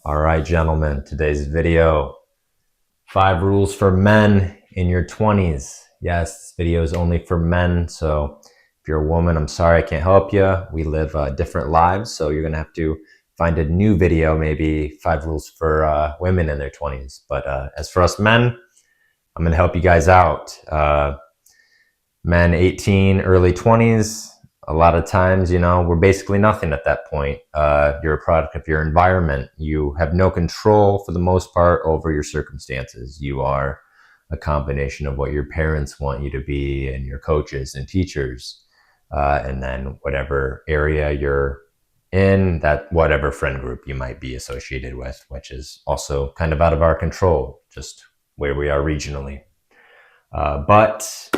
All right, gentlemen, today's video, 5 rules for men in your 20s. Yes, this video is only for men, so if you're a woman, I'm sorry, I can't help you. We live different lives, so you're gonna have to find a new video, maybe 5 rules for women in their 20s. But as for us men, I'm gonna help you guys out. Men 18, early 20s, a lot of times, we're basically nothing at that point. You're a product of your environment. You have no control for the most part over your circumstances. You are a combination of what your parents want you to be and your coaches and teachers. And then whatever area you're in, that whatever friend group you might be associated with, which is also kind of out of our control, just where we are regionally. But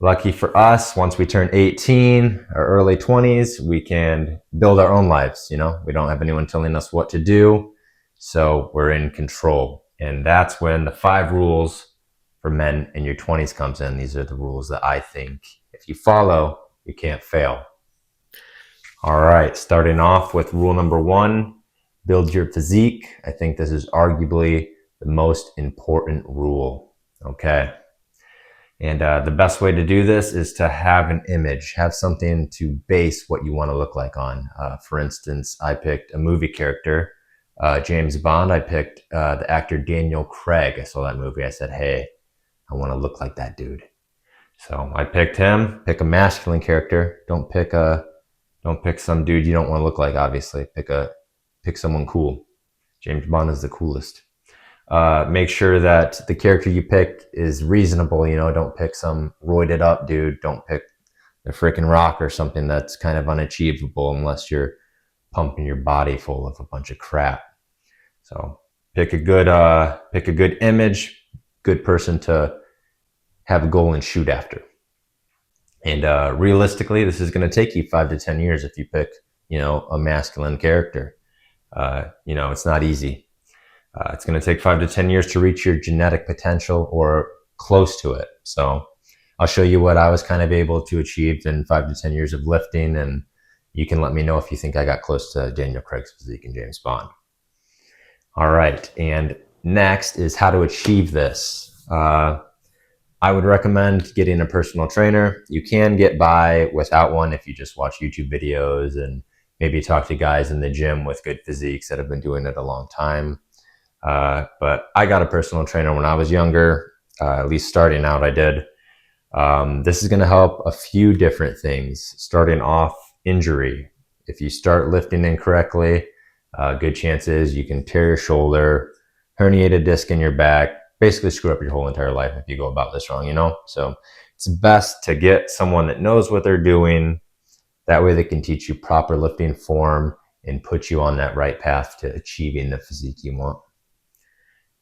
lucky for us, once we turn 18 or early 20s, we can build our own lives. We don't have anyone telling us what to do, so we're in control. And that's when the 5 rules for men in your 20s comes in. These are the rules that I think if you follow, you can't fail. All right, starting off with rule number 1, build your physique. I think this is arguably the most important rule. Okay. And the best way to do this is to have an image, have something to base what you want to look like on. For instance, I picked a movie character, James Bond. I picked the actor Daniel Craig. I saw that movie. I said, hey, I want to look like that dude. So I picked him. Pick a masculine character. Don't pick some dude you don't want to look like, obviously. Pick someone cool. James Bond is the coolest. Make sure that the character you pick is reasonable. Don't pick some roided up dude. Don't pick the freaking Rock or something that's kind of unachievable unless you're pumping your body full of a bunch of crap. So pick a good image, good person to have a goal and shoot after. And realistically, this is going to take you 5 to 10 years if you pick, a masculine character. It's not easy. It's going to take 5 to 10 years to reach your genetic potential or close to it. So I'll show you what I was kind of able to achieve in 5 to 10 years of lifting, and you can let me know if you think I got close to Daniel Craig's physique and James Bond. All right, and next is how to achieve this. I would recommend getting a personal trainer. You can get by without one if you just watch YouTube videos and maybe talk to guys in the gym with good physiques that have been doing it a long time. But I got a personal trainer when I was younger, at least starting out I did. This is going to help a few different things. Starting off, injury. If you start lifting incorrectly, good chances you can tear your shoulder, herniate a disc in your back, basically screw up your whole entire life if you go about this wrong, So it's best to get someone that knows what they're doing. That way they can teach you proper lifting form and put you on that right path to achieving the physique you want.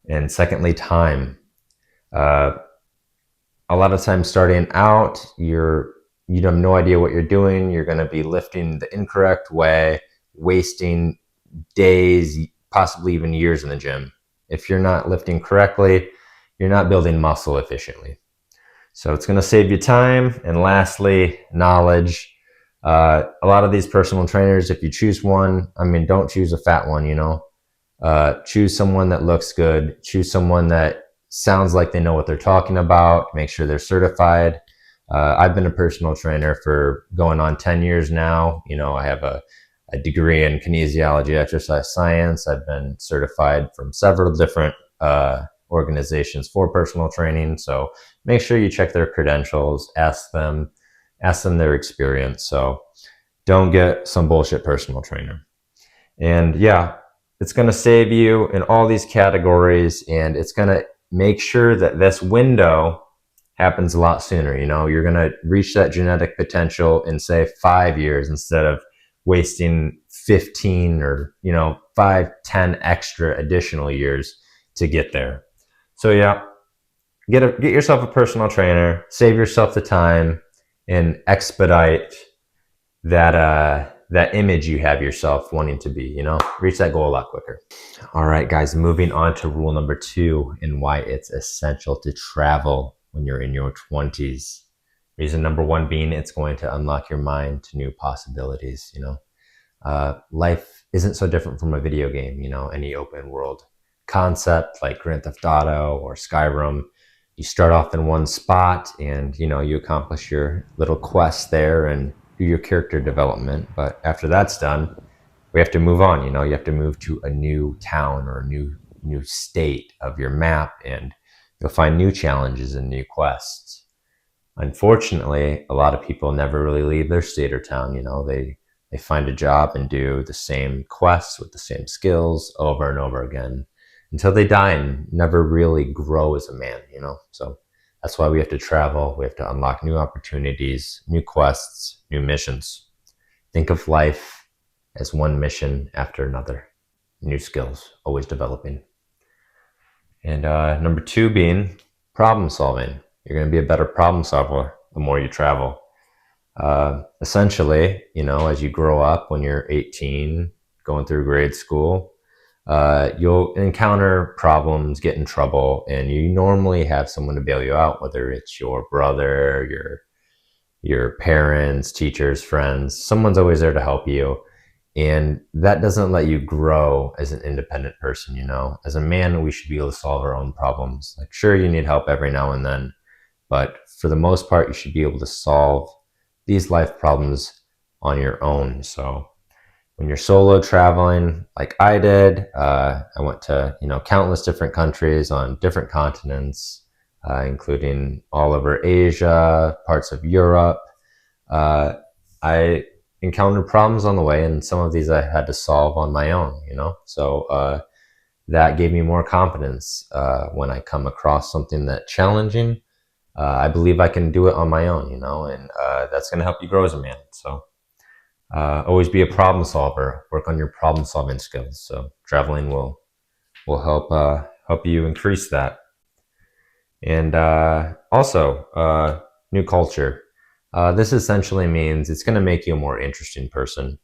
And secondly, time. A lot of times starting out, you have no idea what you're doing. You're going to be lifting the incorrect way, wasting days, possibly even years in the gym. If you're not lifting correctly, you're not building muscle efficiently. So it's going to save you time. And lastly, knowledge. A lot of these personal trainers, if you choose one, don't choose a fat one, choose someone that looks good. Choose someone that sounds like they know what they're talking about. Make sure they're certified. I've been a personal trainer for going on 10 years now. I have a degree in kinesiology, exercise science. I've been certified from several different organizations for personal training. So make sure you check their credentials, ask them their experience. So don't get some bullshit personal trainer. And yeah, it's going to save you in all these categories, and it's going to make sure that this window happens a lot sooner. You're going to reach that genetic potential in, say, 5 years instead of wasting 15 or 5, 10 extra additional years to get there. So yeah, get yourself a personal trainer, save yourself the time, and expedite that image you have yourself wanting to be, reach that goal a lot quicker. All right, guys, moving on to rule number 2 and why it's essential to travel when you're in your 20s. Reason number 1 being it's going to unlock your mind to new possibilities. Life isn't so different from a video game, any open world concept like Grand Theft Auto or Skyrim. You start off in one spot and, you accomplish your little quest there and do your character development. But after that's done, we have to move on. You have to move to a new town or a new state of your map, and you'll find new challenges and new quests. Unfortunately, a lot of people never really leave their state or town. They find a job and do the same quests with the same skills over and over again until they die and never really grow as a man. So that's why we have to travel. We have to unlock new opportunities, new quests, new missions. Think of life as one mission after another. New skills, always developing. And number 2 being problem solving. You're going to be a better problem solver the more you travel. Essentially, as you grow up, when you're 18, going through grade school, you'll encounter problems, get in trouble, and you normally have someone to bail you out, whether it's your brother, your parents, teachers, friends. Someone's always there to help you. And that doesn't let you grow as an independent person. As a man, we should be able to solve our own problems. Like, sure, you need help every now and then, but for the most part, you should be able to solve these life problems on your own. So when you're solo traveling, like I did, I went to, countless different countries on different continents, including all over Asia, parts of Europe. I encountered problems on the way, and some of these I had to solve on my own, So that gave me more confidence when I come across something that's challenging. I believe I can do it on my own, and that's going to help you grow as a man. So always be a problem solver. Work on your problem solving skills. So traveling will help you increase that. And also new culture. This essentially means it's going to make you a more interesting person.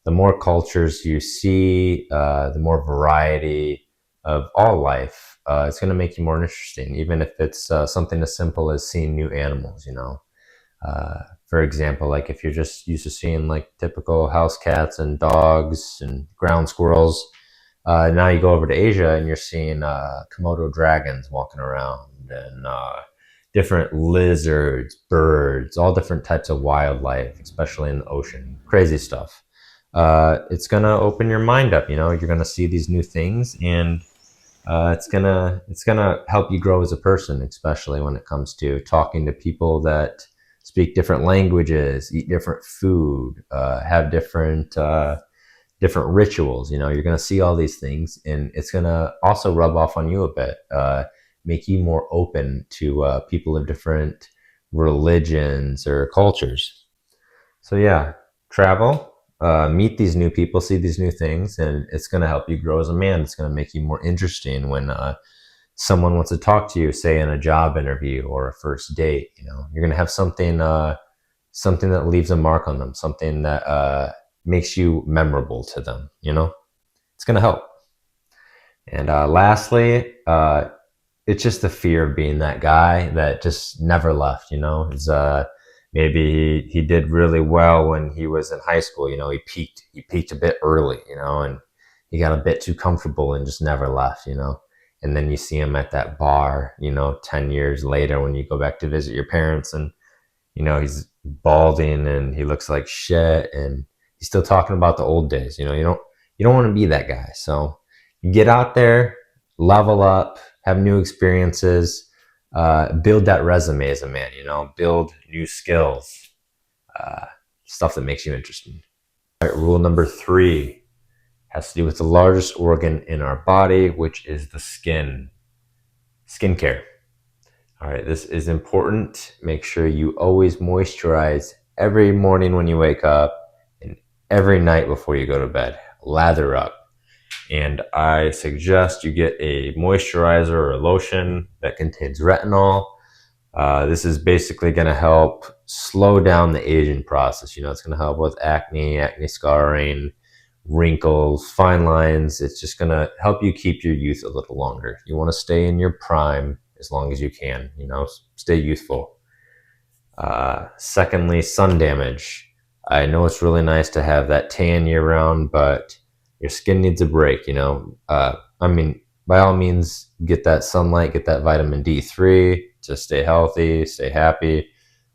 The more cultures you see, the more variety of all life, it's going to make you more interesting, even if it's something as simple as seeing new animals. For example, like if you're just used to seeing like typical house cats and dogs and ground squirrels, now you go over to Asia and you're seeing Komodo dragons walking around, and different lizards, birds, all different types of wildlife, especially in the ocean. Crazy stuff. It's gonna open your mind up. You're gonna see these new things, and it's gonna help you grow as a person, especially when it comes to talking to people that speak different languages, eat different food, have different rituals. You're gonna see all these things, and it's gonna also rub off on you a bit, make you more open to people of different religions or cultures. So yeah, travel, meet these new people, see these new things, and it's going to help you grow as a man. It's going to make you more interesting when someone wants to talk to you, say in a job interview or a first date. You're going to have something that leaves a mark on them, something that makes you memorable to them. It's going to help. And lastly, it's just the fear of being that guy that just never left. Maybe he did really well when he was in high school. He peaked a bit early, and he got a bit too comfortable and just never left. And then you see him at that bar, 10 years later when you go back to visit your parents, and he's balding and he looks like shit, and he's still talking about the old days. You don't want to be that guy. So you get out there, level up, have new experiences, build that resume as a man, build new skills, stuff that makes you interesting. All right, rule number 3 has to do with the largest organ in our body, which is the skin. Skincare. All right, this is important. Make sure you always moisturize every morning when you wake up and every night before you go to bed. Lather up. And I suggest you get a moisturizer or a lotion that contains retinol. This is basically going to help slow down the aging process. It's going to help with acne scarring, wrinkles, fine lines. It's just going to help you keep your youth a little longer. You want to stay in your prime as long as you can, stay youthful. Secondly, sun damage. I know it's really nice to have that tan year round, but Your skin needs a break, I mean, by all means, get that sunlight, get that vitamin D3 to stay healthy, stay happy,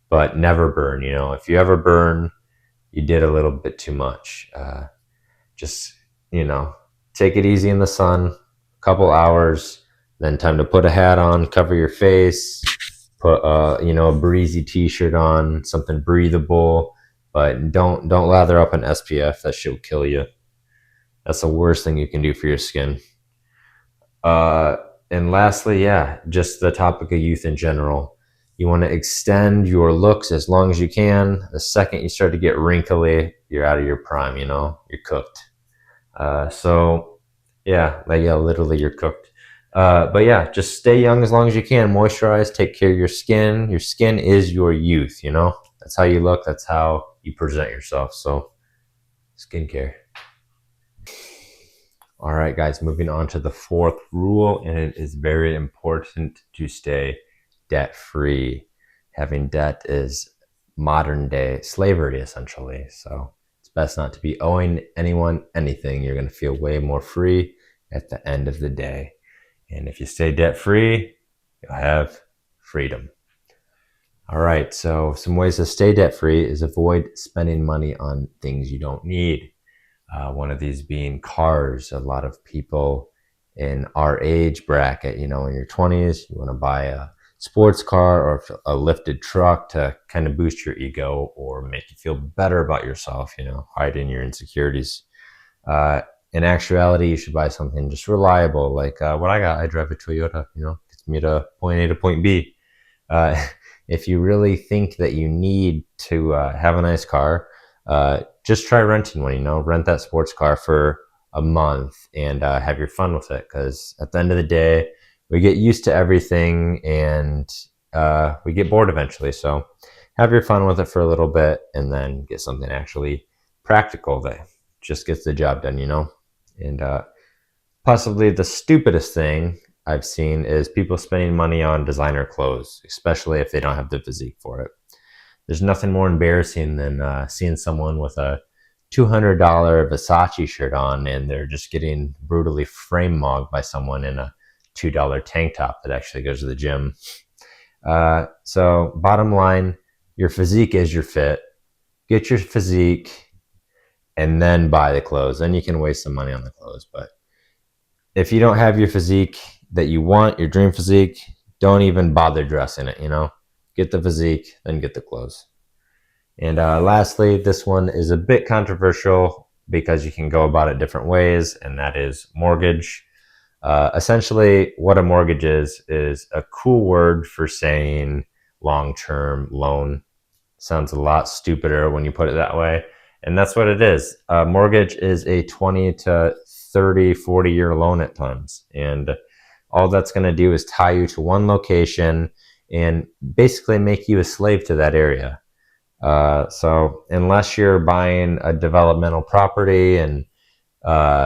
but never burn. If you ever burn, you did a little bit too much. Just, you know, take it easy in the sun, a couple hours, then time to put a hat on, cover your face, put a breezy t-shirt on, something breathable, but don't lather up an SPF. That shit will kill you. That's the worst thing you can do for your skin. Uh, and lastly, yeah, just the topic of youth in general. You want to extend your looks as long as you can. The second you start to get wrinkly, you're out of your prime, you're cooked. So yeah, literally you're cooked. But yeah, just stay young as long as you can. Moisturize, take care of your skin. Your skin is your youth, That's how you look. That's how you present yourself. So skincare. All right, guys, moving on to the fourth rule, and it is very important to stay debt free. Having debt is modern day slavery, essentially. So it's best not to be owing anyone anything. You're going to feel way more free at the end of the day. And if you stay debt free, you'll have freedom. All right, so some ways to stay debt free is avoid spending money on things you don't need. One of these being cars. A lot of people in our age bracket, in your 20s, you want to buy a sports car or a lifted truck to kind of boost your ego or make you feel better about yourself, hiding your insecurities. In actuality, you should buy something just reliable, like what I got. I drive a Toyota, gets me to point A to point B. If you really think that you need to have a nice car, just try renting one, rent that sports car for a month and have your fun with it. Because at the end of the day, we get used to everything and we get bored eventually. So have your fun with it for a little bit and then get something actually practical that just gets the job done, And possibly the stupidest thing I've seen is people spending money on designer clothes, especially if they don't have the physique for it. There's nothing more embarrassing than seeing someone with a $200 Versace shirt on and they're just getting brutally frame mogged by someone in a $2 tank top that actually goes to the gym. So bottom line, your physique is your fit. Get your physique and then buy the clothes. Then you can waste some money on the clothes. But if you don't have your physique that you want, your dream physique, don't even bother dressing it, Get the physique, then get the clothes. And lastly, this one is a bit controversial because you can go about it different ways, and that is mortgage. Essentially, what a mortgage is a cool word for saying long-term loan. Sounds a lot stupider when you put it that way. And that's what it is. A mortgage is a 20 to 30, 40-year loan at times. And all that's going to do is tie you to one location and basically make you a slave to that area. So unless you're buying a developmental property and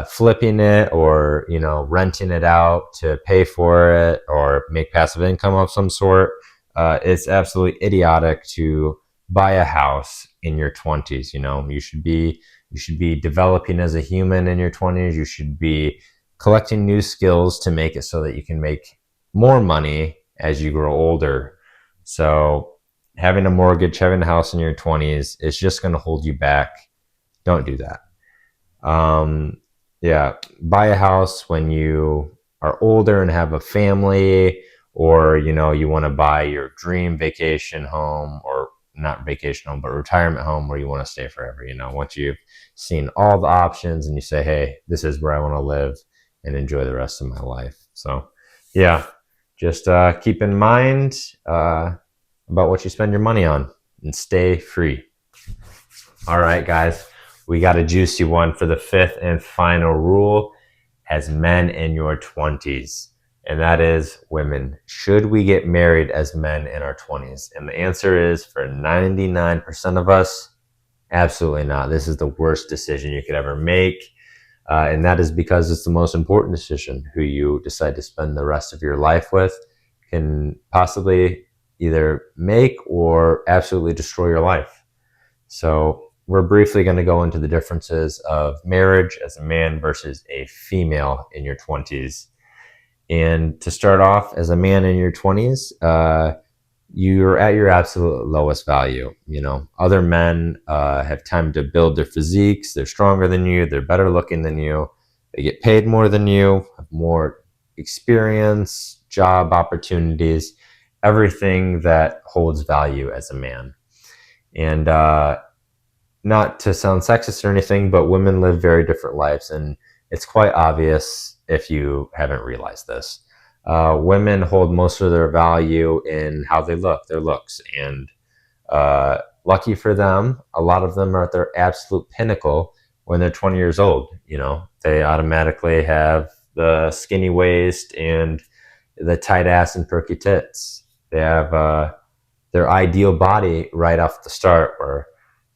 flipping it or, renting it out to pay for it or make passive income of some sort, it's absolutely idiotic to buy a house in your 20s. You should be developing as a human in your 20s. You should be collecting new skills to make it so that you can make more money as you grow older. So having a mortgage, having a house in your 20s is just going to hold you back. Don't do that. Buy a house when you are older and have a family, or, you want to buy your dream vacation home, or not vacation home, but retirement home where you want to stay forever. Once you've seen all the options and you say, hey, this is where I want to live and enjoy the rest of my life. So yeah, just keep in mind about what you spend your money on and stay free. All right, guys, we got a juicy one for the fifth and final rule as men in your 20s. And that is, women, should we get married as men in our 20s? And the answer is, for 99% of us, absolutely not. This is the worst decision you could ever make. And that is because it's the most important decision. Who you decide to spend the rest of your life with can possibly either make or absolutely destroy your life. So we're briefly going to go into the differences of marriage as a man versus a female in your 20s. And to start off, as a man in your 20s, you're at your absolute lowest value. You know, other men have time to build their physiques. They're stronger than you. They're better looking than you. They get paid more than you, have more experience, job opportunities, everything that holds value as a man. And not to sound sexist or anything, but women live very different lives. And it's quite obvious if you haven't realized this. Women hold most of their value in how they look, their looks. And lucky for them, a lot of them are at their absolute pinnacle when they're 20 years old. You know, they automatically have the skinny waist and the tight ass and perky tits. They have their ideal body right off the start, where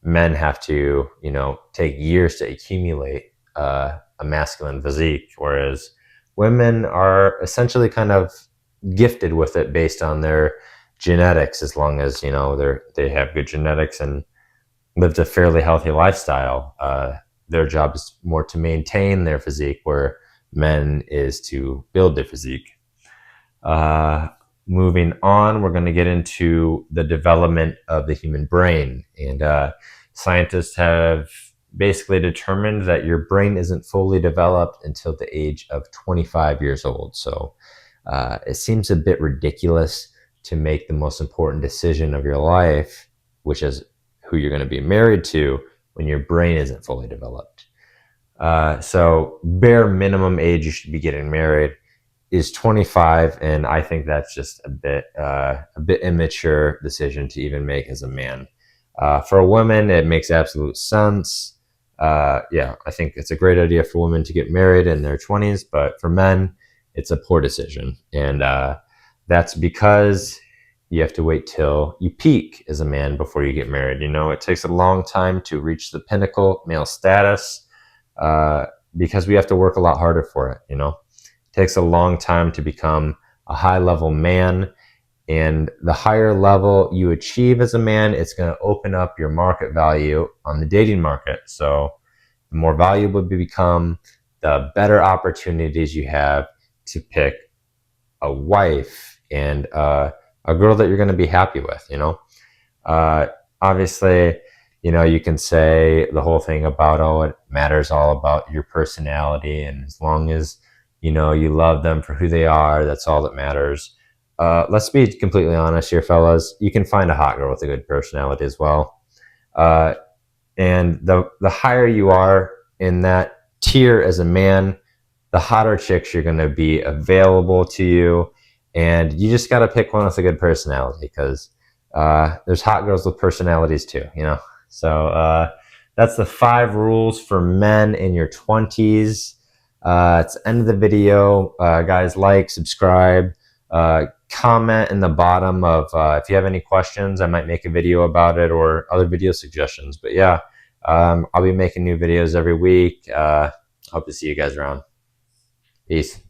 men have to, you know, take years to accumulate a masculine physique, whereas women are essentially kind of gifted with it based on their genetics, as long as, you know, they have good genetics and lived a fairly healthy lifestyle. Their job is more to maintain their physique, where men is to build their physique. Moving on, we're going to get into the development of the human brain. And scientists have basically determined that your brain isn't fully developed until the age of 25 years old. So it seems a bit ridiculous to make the most important decision of your life, which is who you're going to be married to, when your brain isn't fully developed. So bare minimum age you should be getting married is 25, and I think that's just a bit immature decision to even make as a man. For a woman, it makes absolute sense. Yeah, I think it's a great idea for women to get married in their 20s, but for men, it's a poor decision. And that's because you have to wait till you peak as a man before you get married. You know, it takes a long time to reach the pinnacle male status, because we have to work a lot harder for it. You know, it takes a long time to become a high level man. And the higher level you achieve as a man, it's going to open up your market value on the dating market. So the more valuable you become, the better opportunities you have to pick a wife and a girl that you're going to be happy with, you know. Obviously, you know, you can say the whole thing about, oh, it matters all about your personality. And as long as, you know, you love them for who they are, that's all that matters. Let's be completely honest here, fellas. You can find a hot girl with a good personality as well. And the higher you are in that tier as a man, the hotter chicks you're going to be available to you. And you just got to pick one with a good personality, because there's hot girls with personalities too, you know. So that's the 5 rules for men in your 20s. It's the end of the video. Guys, like, subscribe. Comment in the bottom of if you have any questions. I might make a video about it, or other video suggestions. But yeah, I'll be making new videos every week. Hope to see you guys around. Peace.